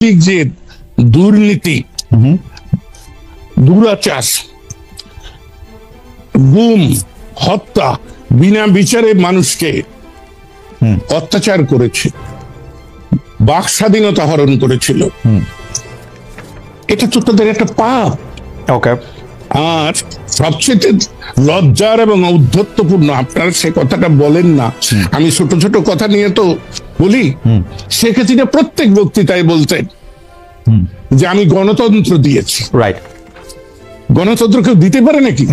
রাজনৈতিক যে দুর্নীতি, দুরাচার, গুম, হত্যা, বিনা বিচারে মানুষকে অত্যাচার করেছে, বাক স্বাধীনতা হরণ করেছিল, এটা তো তাদের একটা পাপ। আর সবচেয়ে লজ্জার এবং ঔদ্ধত্যপূর্ণ, আপনারা সে কথাটা বলেন না, আমি ছোট ছোট কথা নিয়ে তো বলি, শেখ হাসিনা প্রত্যেক বক্তৃতায় বলতেন যে আমি গণতন্ত্র দিয়েছি। রাইট, গণতন্ত্র কেউ দিতে পারে নাকি?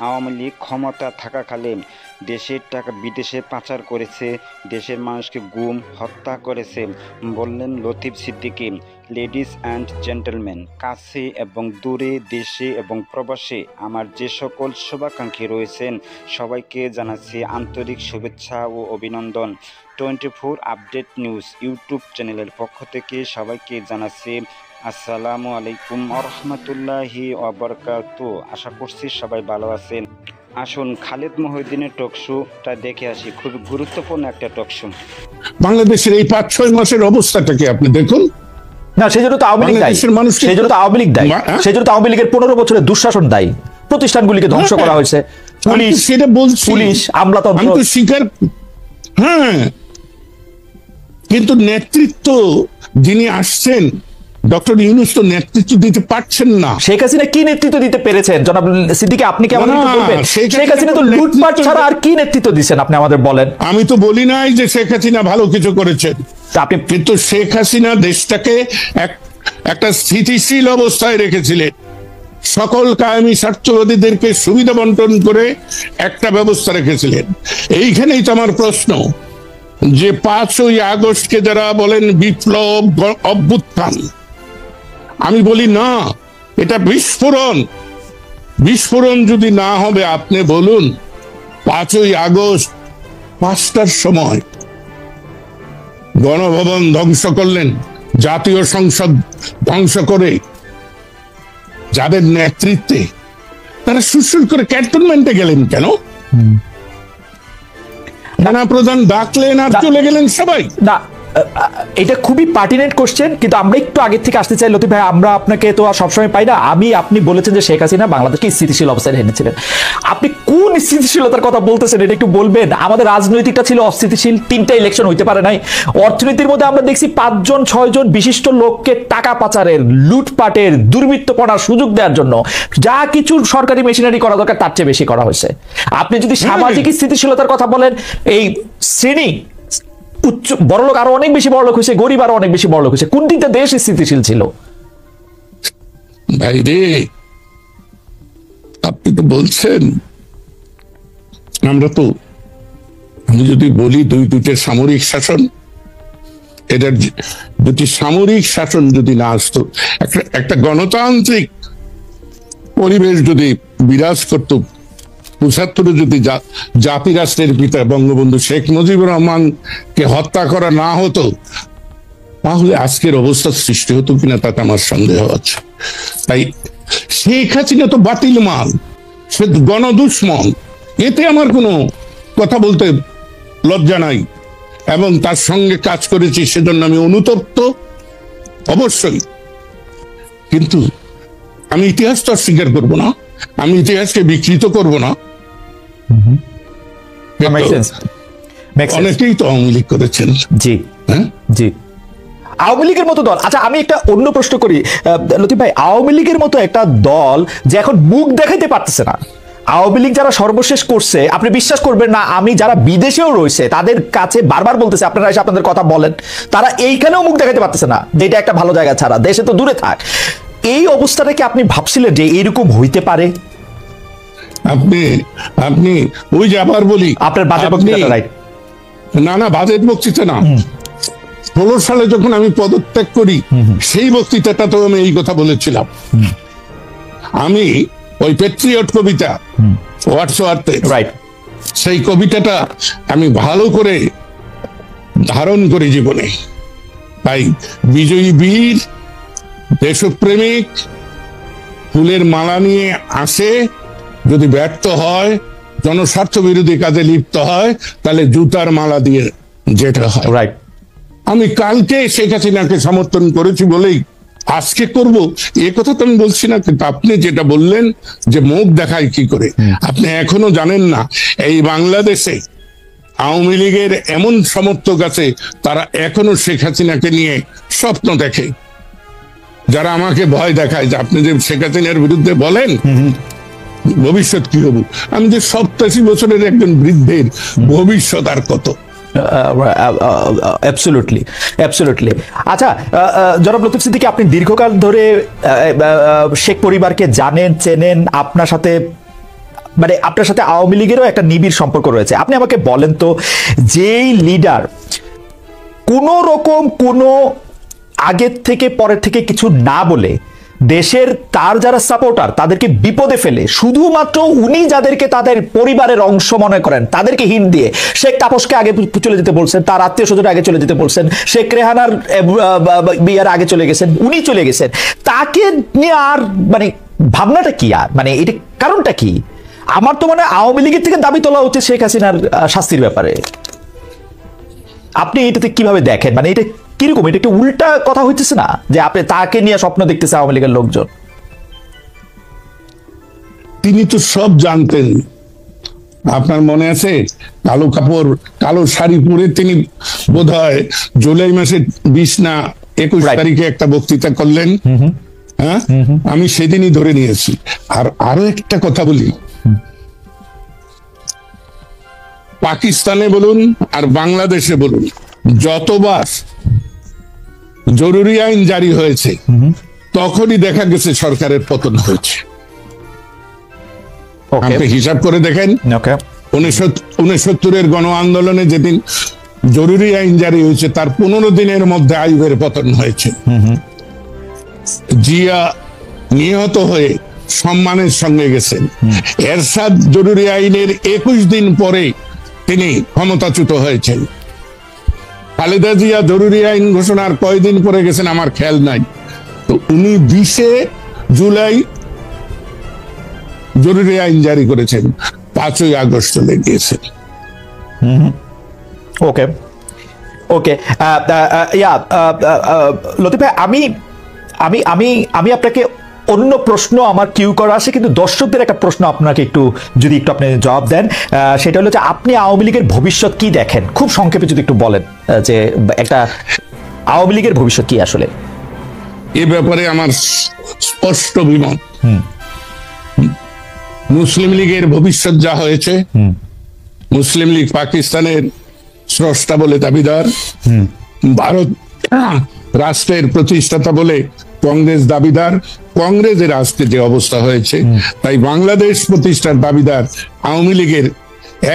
আওয়ামী লীগ ক্ষমতা থাকাকালীন দেশের টাকা বিদেশে পাচার করেছে, দেশের মানুষকে গুম হত্যা করেছে, বললেন Latif Siddiqui. Ladies and gentleman, কাছে এবং দূরে, দেশে এবং প্রবাসে আমার যে সকল শুভাকাঙ্ক্ষী রয়েছেন সবাইকে জানাচ্ছি আন্তরিক শুভেচ্ছা ও অভিনন্দন। 24 আপডেট নিউজ ইউটিউব চ্যানেলের পক্ষ থেকে সবাইকে জানাচ্ছি আসসালামু আলাইকুম রহমতুল্লাহি ওয়া বারাকাতুহু। আশা করছি সবাই ভালো আছেন। আসুন খালেদ মহিউদ্দিনের টকশোটা দেখে আসি, খুব গুরুত্বপূর্ণ একটা টকশো। বাংলাদেশের এই 5-6 মাসের অবস্থাটাকে আপনি দেখুন না, সেজন্য তো আওয়ামী লীগ দায়ী, সেজন্য তো আওয়ামী লীগ দায়ী, সেজন্য তো আওয়ামী লীগের 15 বছরের দুঃশাসন দায়ী, প্রতিষ্ঠানগুলিকে ধ্বংস করা হয়েছে, পুলিশ, সেটা বলছি, পুলিশ আমলাতন্ত্র, আমি তো স্বীকার, হ্যাঁ, কিন্তু নেতৃত্ব যিনি আসছেন ডক্টর ইউনূস তো নেতৃত্ব দিতে পারছেন না। শেখ হাসিনা কি নেতৃত্ব দিতে পেরেছেন জনাব সিদ্দিকী? আপনি কেমন বলবেন? শেখ হাসিনা তো লুটপাট ছাড়া আর কি নেতৃত্ব দিচ্ছেন আপনি আমাদের বলেন। আমি তো বলি নাই যে শেখ হাসিনা ভালো কিছু করেছেন, আপনি কিন্তু শেখ হাসিনা দেশটাকে একটা স্থিতিশীল অবস্থায় রেখেছিলেন, সকল কায়েমি স্বার্থবাদীদেরকে সুবিধা বন্টন করে একটা ব্যবস্থা রেখেছিলেন। এইখানেই তো আমার প্রশ্ন যে 5ই আগস্টকে যারা বলেন বিপ্লব অভ্যুত্থান, আমি বলি না, এটা বিস্ফোরণ। বিস্ফোরণ যদি না হবে, আপনি বলুন 5ই আগস্ট 5টার সময় গণভবন ধ্বংস করলেন, জাতীয় সংসদ ধ্বংস করে যাদের নেতৃত্বে তারা সুরসুর করে ক্যান্টনমেন্টে গেলেন কেন? সেনা প্রধান ডাকলেন আর চলে গেলেন সবাই। না, এটা খুবই পার্টিনেন্ট কোশ্চেন, কিন্তু আমরা একটু আগে থেকে আসতে চাই লতিফ ভাই, আমরা আপনাকে তো আর সবসময় পাই না। আপনি বলেছেন যে শেখ হাসিনা বাংলাদেশকে স্থিতিশীল অবস্থায় এনেছিলেন, আপনি কোন স্থিতিশীলতার কথা বলতেছেন এটা একটু বলবেন? আমাদের রাজনৈতিকটা ছিল অস্থিতিশীল, 3টা ইলেকশন হইতে পারে নাই। অর্থনীতির মধ্যে আমরা দেখছি 5-6জন বিশিষ্ট লোককে টাকা পাচারের, লুটপাটের, দুর্বৃত্তপনার সুযোগ দেওয়ার জন্য যা কিছু সরকারি মেশিনারি করা দরকার তার চেয়ে বেশি করা হয়েছে। আপনি যদি সামাজিক স্থিতিশীলতার কথা বলেন, এই শ্রেণী উচ্চ বড়লোক আরো অনেক বেশি বড়লোক হয়েছে, গরিব আরো অনেক বেশি বড়লোক হয়েছে, কোন দিকটা দেশ স্থিতিশীল ছিল? ভাই রে, আপনি তো বলছেন, আমরা তো, আমি যদি বলি দুইটা সামরিক শাসন, এটার দুটি সামরিক শাসন যদি না আসতো, একটা গণতান্ত্রিক পরিবেশ যদি বিরাজ করত, 75 যদি জাতি রাষ্ট্রের পিতা বঙ্গবন্ধু শেখ মুজিবুর রহমানকে হত্যা করা না হতো, তাহলে আজকের অবস্থা সৃষ্টি হতো কিনা তাতে আমার সন্দেহ আছে। তাই শেখ হাসিনা তো বাতিল মাল, সে গণদুশ্মন, এতে আমার কোনো কথা বলতে লজ্জা নাই, এবং তার সঙ্গে কাজ করেছি সেজন্য আমি অনুতপ্ত অবশ্যই। কিন্তু আমি ইতিহাস তো অস্বীকার করবো না, আমি ইতিহাসকে বিকৃত করব না। অনেকেই তো আওয়ামী লীগ করেছেন। জি, হ্যাঁ, জি, আওয়ামী লীগের মতো দল। আচ্ছা, আমি একটা অন্য প্রশ্ন করি লতিফ ভাই, আওয়ামী লীগের মতো একটা দল যে এখন মুখ দেখাইতে পারতেছে না, আওয়ামী লীগ যারা সর্বশেষ করছে, আপনি বিশ্বাস করবেন না, আমি যারা বিদেশেও রয়েছে তাদের কাছে বারবার বলতেছে আপনারা এসে আপনাদের কথা বলেন, তারা এইখানেও মুখ দেখাইতে পারতেছে না, যেটা একটা ভালো জায়গা ছাড়া দেশে তো দূরে থাক। এই অবস্থাটা কি আপনি ভাবছিলেন যে এরকম হইতে পারে? আপনি ওই যে আবার বলি, আপনার বাজেট বক্তৃতা, রাইট? না, বাজেট বক্তৃতা না, 16 সালে যখন আমি পদত্যাগ করি সেই বক্তৃতাটা তো আমি এই কথা বলেছিলাম। আমি ওই প্যাট্রিয়ট কবিতা হোয়াটসঅ্যাপে, রাইট, সেই কবিতাটা আমি ভালো করে ধারণ করি জীবনে। তাই বিজয়ী বীর দেশপ্রেমিক ফুলের মালা নিয়ে আসে, যদি ব্যর্থ হয়, জনস্বার্থ বিরোধী কাজে লিপ্ত হয়, তাহলে জুতার মালা দিয়ে যেতে হয়। রাইট, আমি কালকে শেখ হাসিনাকে সমর্থন করেছি বলেই আজকে করব এ কথা তো আমি বলছি না, কিন্তু আপনি যেটা বললেন যে মুখ দেখায় কি করে, আপনি এখনো জানেন না এই বাংলাদেশে আওয়ামী লীগের এমন সমর্থক আছে তারা এখনো শেখ হাসিনাকে নিয়ে স্বপ্ন দেখে, যারা আমাকে ভয় দেখায় যে আপনি যে শেখ হাসিনার বিরুদ্ধে বলেন ভবিষ্যৎ কি হবো। আমি যে 87 বছরের একজন বৃদ্ধের ভবিষ্যৎ আর কত। Absolutely absolutely. আচ্ছা, জনাব লতিফ সিদ্দিকী, আপনি দীর্ঘকাল ধরে শেখ পরিবারকে জানেন, চেনেন, আপনার সাথে মানে আপনার সাথে আওয়ামী লীগেরও একটা নিবিড় সম্পর্ক রয়েছে। আপনি আমাকে বলেন তো, যেই লিডার কোন রকম কোনো আগের থেকে পরের থেকে কিছু না বলে দেশের তার যারা সাপোর্টার তাদেরকে বিপদে ফেলে, শুধুমাত্র উনি যাদেরকে তাদের পরিবারের অংশ মনে করেন তাদেরকে হিন্ট দিয়ে শেখ তাপসকে আগে চলে যেতে বলছেন, তার আত্মীয় স্বজন আগে চলে যেতে বলছেন, শেখ রেহানার বিয়ার আগে চলে গেছেন, উনি চলে গেছেন, তাকে নিয়ে আর মানে ভাবনাটা কি, আর মানে এটা কারণটা কি? আমার তো মানে আওয়ামী লীগের থেকে দাবি তোলা হচ্ছে শেখ হাসিনার শাস্তির ব্যাপারে। আপনি এটাতে কিভাবে দেখেন? মানে এটা কিরকম? এটা একটা উল্টা কথা হইতেছে না যে আপনি তাকে নিয়ে স্বপ্ন দেখতেছে আওয়ামী লীগের লোকজন? তিনি তো সব জানতেন। আপনার মনে আছে কালো কাপড় কালো শাড়ি পরে তিনি বোধহয় জুলাই মাসের 20 না 21 তারিখে একটা বক্তৃতা করলেন। হ্যাঁ, আমি সেদিনই ধরে নিয়েছি। আর আরো একটা কথা বলি, পাকিস্তানে বলুন আর বাংলাদেশে বলুন, যতবার জরুরি আইন জারি হয়েছে তখনই দেখা গেছে সরকারের পতন হয়েছে। আপনি হিসাব করে দেখেন, 69-এর গণ আন্দোলনে যেদিন জরুরি আইন জারি হয়েছে তার 15 দিনের মধ্যে আইয়ুবের পতন হয়েছে। জিয়া নিহত হয়ে সম্মানের সঙ্গে গেছেন। এরশাদ জরুরি আইনের 21 দিন পরে তিনি ক্ষমতাচ্যুত হয়েছেন। খালেদা জিয়া জরুরি আইন ঘোষণার কয়দিন পরে গেছেন আমার খেয়াল নাই। তো উনি 20 জুলাই জরুরি আইন জারি করেছেন, 5 আগস্ট চলে গিয়েছেন। ওকে ওকে, লতিফ ভাই, আমি আমি আমি আমি আপনাকে অন্য প্রশ্ন আমার কিউ করা আছে, কিন্তু দর্শকদের একটা প্রশ্ন আপনাকে একটু যদি একটু আপনি জবাব দেন, সেটা হলো যে আপনি আওয়ামী লীগের ভবিষ্যৎ কি দেখেন? খুব সংক্ষেপে যদি একটু বলেন যে একটা আওয়ামী লীগের ভবিষ্যৎ কি আসলে। এ ব্যাপারে আমার স্পষ্ট বিমত। মুসলিম লীগের ভবিষ্যৎ যা হয়েছে, মুসলিম লীগ পাকিস্তানের স্রষ্টা বলে দাবিদার, ভারত রাষ্ট্রের প্রতিষ্ঠাতা বলে কংগ্রেস দাবিদার, কংগ্রেসের আজকে যে অবস্থা হয়েছে, তাই বাংলাদেশ প্রতিষ্ঠার দাবিদার আওয়ামী লীগের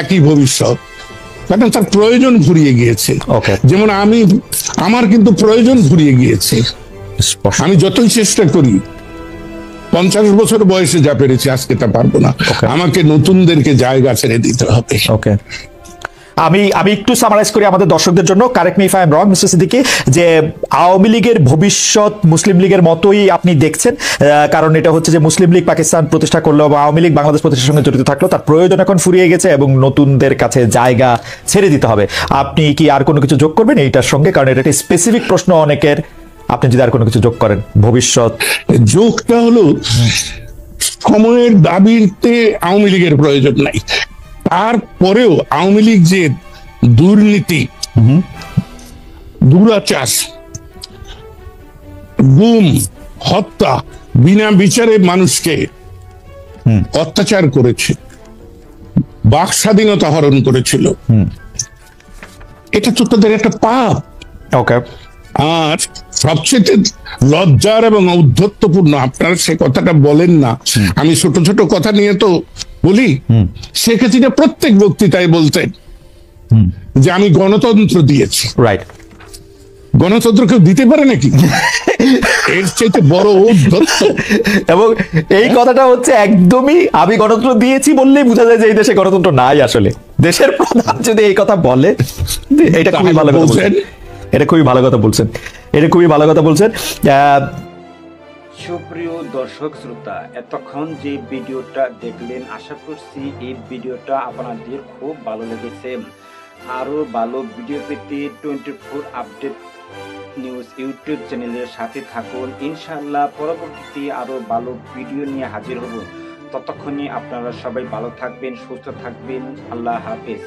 একই ভবিষ্যৎ। কারণ তার প্রয়োজন ফুরিয়ে গিয়েছে। যেমন আমার কিন্তু প্রয়োজন ফুরিয়ে গিয়েছে। আমি যতই চেষ্টা করি, 50 বছর বয়সে যা পেরেছি আজকে তা পারবো না। আমাকে নতুনদেরকে জায়গা ছেড়ে দিতে হবে। ওকে, আমি একটু সামারাইজ করি আমাদের দর্শকদের জন্য, correct me if I am wrong mister Siddiqui, যে আওয়ামী লীগের ভবিষ্যৎ মুসলিম লীগের মতোই আপনি দেখছেন, কারণ এটা হচ্ছে যে মুসলিম লীগ পাকিস্তান প্রতিষ্ঠা করলো বা আওয়ামী লীগ বাংলাদেশ প্রতিষ্ঠার সঙ্গে জড়িত থাকলো, তার প্রয়োজন এখন ফুরিয়ে গেছে এবং নতুনদের কাছে জায়গা ছেড়ে দিতে হবে। আপনি কি আর কোনো কিছু যোগ করবেন এইটার সঙ্গে? কারণ এটা একটা স্পেসিফিক প্রশ্ন অনেকের, আপনি যদি আর কোনো কিছু যোগ করেন। ভবিষ্যৎ যোগটা হলো সময়ের দাবিতে আওয়ামী লীগের প্রয়োজন নাই, তারপরেও আওয়ামী লীগ যে দুর্নীতি, দুরাচার, গুম, হত্যা, বিনা বিচারে মানুষকে অত্যাচার করেছে, বাক স্বাধীনতা হরণ করেছিল, এটা তো তাদের একটা পাপ। ওকে, আর সবচেয়ে লজ্জার এবং ঔদ্ধত্যপূর্ণ, আপনারা সে কথাটা বলেন না, আমি ছোট ছোট কথা নিয়ে তো বলি, শেখ হাসিনা প্রত্যেক বক্তৃতায় বলতেন যে আমি গণতন্ত্র দিয়েছি। রাইট, গণতন্ত্র কেউ দিতে পারে নাকি? এর চাইতে বড় ঔদ্ধত্য। এবং এই কথাটা হচ্ছে একদমই, আমি গণতন্ত্র দিয়েছি বললেই বোঝা যায় যে এই দেশে গণতন্ত্র নাই। আসলে দেশের প্রধান যদি এই কথা বলে, এটা খুবই ভালো কথা বলছেন, এটা খুবই ভালো কথা বলছেন, এটা খুবই ভালো কথা বলছেন। সুপ্রিয় দর্শক শ্রোতা, এতক্ষণ যে ভিডিওটা দেখলেন, আশা করছি এই ভিডিওটা আপনাদের খুব ভালো লেগেছে। আরও ভালো ভিডিও পেতে 24 আপডেট নিউজ ইউটিউব চ্যানেলের সাথে থাকুন। ইনশাআল্লাহ পরবর্তীতে আরও ভালো ভিডিও নিয়ে হাজির হব। ততক্ষণে আপনারা সবাই ভালো থাকবেন, সুস্থ থাকবেন। আল্লাহ হাফেজ।